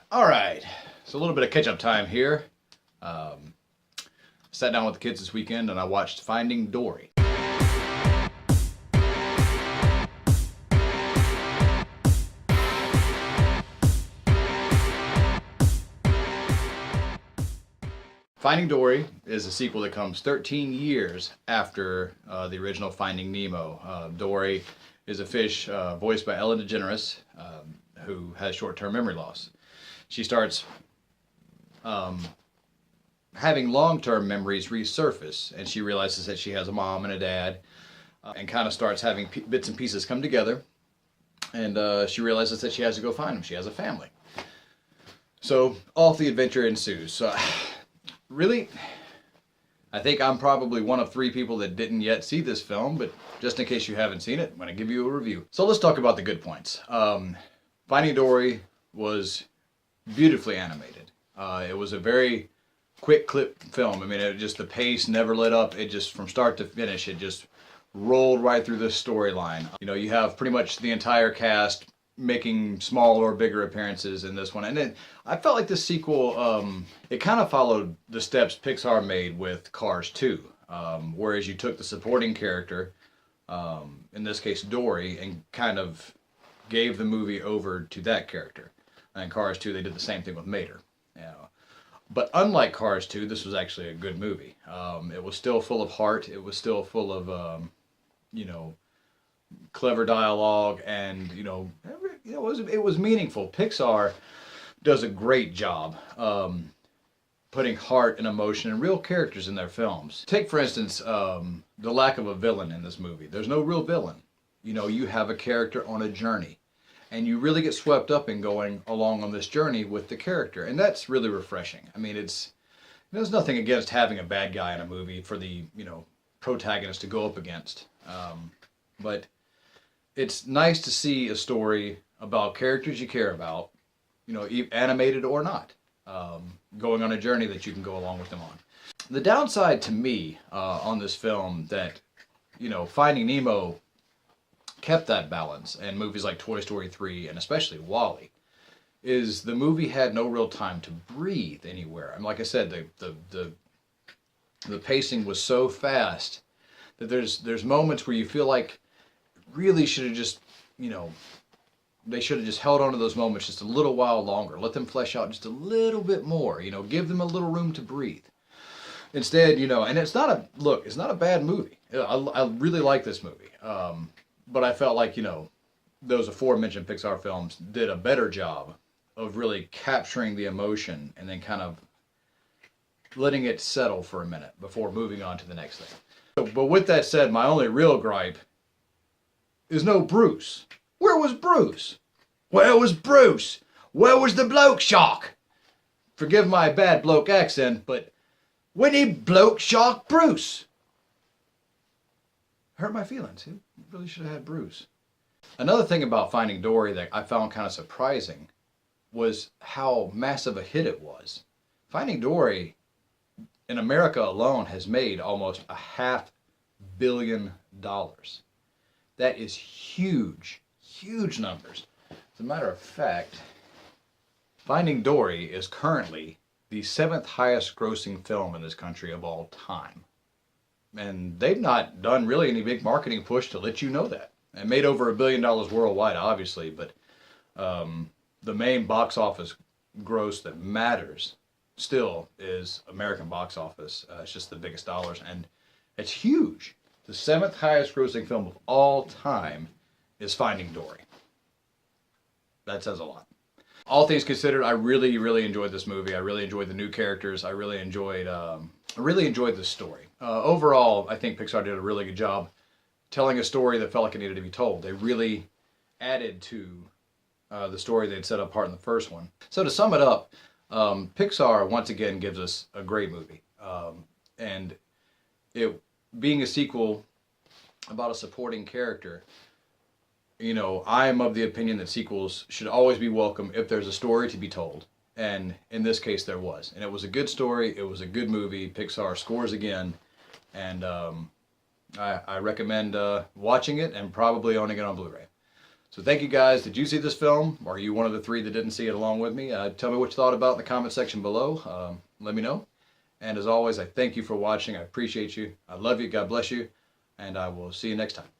All right, so a little bit of catch-up time here. Sat down with the kids this weekend and I watched Finding Dory. Finding Dory is a sequel that comes 13 years after the original Finding Nemo. Dory is a fish voiced by Ellen DeGeneres, who has short-term memory loss. She starts having long-term memories resurface, and she realizes that she has a mom and a dad, and kind of starts having bits and pieces come together, and she realizes that she has to go find them. She has a family. So off the adventure ensues. So, really, I think I'm probably one of 3 people that didn't yet see this film, but just in case you haven't seen it, I'm going to give you a review. So let's talk about the good points. Finding Dory was beautifully animated. It was a very quick clip film. I mean, the pace never let up. It just, from start to finish, it just rolled right through the storyline. You know, you have pretty much the entire cast making small or bigger appearances in this one. And then I felt like the sequel, it kind of followed the steps Pixar made with Cars 2. Whereas you took the supporting character, in this case Dory, and kind of gave the movie over to that character. And in Cars 2 they did the same thing with Mater. You know. But unlike Cars 2, this was actually a good movie. It was still full of heart. It was still full of, you know, clever dialogue, and it was meaningful. Pixar does a great job putting heart and emotion and real characters in their films. Take for instance the lack of a villain in this movie. There's no real villain. You know, you have a character on a journey, and you really get swept up in going along on this journey with the character, and that's really refreshing. I mean, there's nothing against having a bad guy in a movie for the protagonist to go up against, but it's nice to see a story about characters you care about, animated or not, going on a journey that you can go along with them on. The downside to me on this film that, Finding Nemo kept that balance, and movies like Toy Story 3 and especially WALL-E, is the movie had no real time to breathe anywhere. And like I said, the pacing was so fast that there's moments where you feel like really should have just, they should have just held on to those moments just a little while longer. Let them flesh out just a little bit more, give them a little room to breathe. Instead, and it's not a bad movie. I really like this movie. But I felt like, those aforementioned Pixar films did a better job of really capturing the emotion and then kind of letting it settle for a minute before moving on to the next thing. But with that said, my only real gripe is no Bruce. Where was Bruce? Where was Bruce? Where was the bloke shark? Forgive my bad bloke accent, but when he bloke shark Bruce? Hurt my feelings. He really should have had Bruce. Another thing about Finding Dory that I found kind of surprising was how massive a hit it was. Finding Dory in America alone has made almost $500 million. That is huge, huge numbers. As a matter of fact, Finding Dory is currently the 7th highest grossing film in this country of all time. And they've not done really any big marketing push to let you know that. It made over $1 billion worldwide, obviously, but the main box office gross that matters still is American box office. It's just the biggest dollars, and it's huge. The 7th highest grossing film of all time is Finding Dory. That says a lot. All things considered, I really, really enjoyed this movie. I really enjoyed the new characters. I really enjoyed the story. Overall, I think Pixar did a really good job telling a story that felt like it needed to be told. They really added to the story they'd set apart in the first one. So to sum it up, Pixar once again gives us a great movie. And it being a sequel about a supporting character, I am of the opinion that sequels should always be welcome if there's a story to be told. And in this case there was. And it was a good story, it was a good movie. Pixar scores again. And I recommend watching it and probably owning it on Blu-ray. So thank you guys. Did you see this film? Or are you one of the 3 that didn't see it along with me? Tell me what you thought about in the comment section below. Let me know. And as always, I thank you for watching. I appreciate you. I love you. God bless you. And I will see you next time.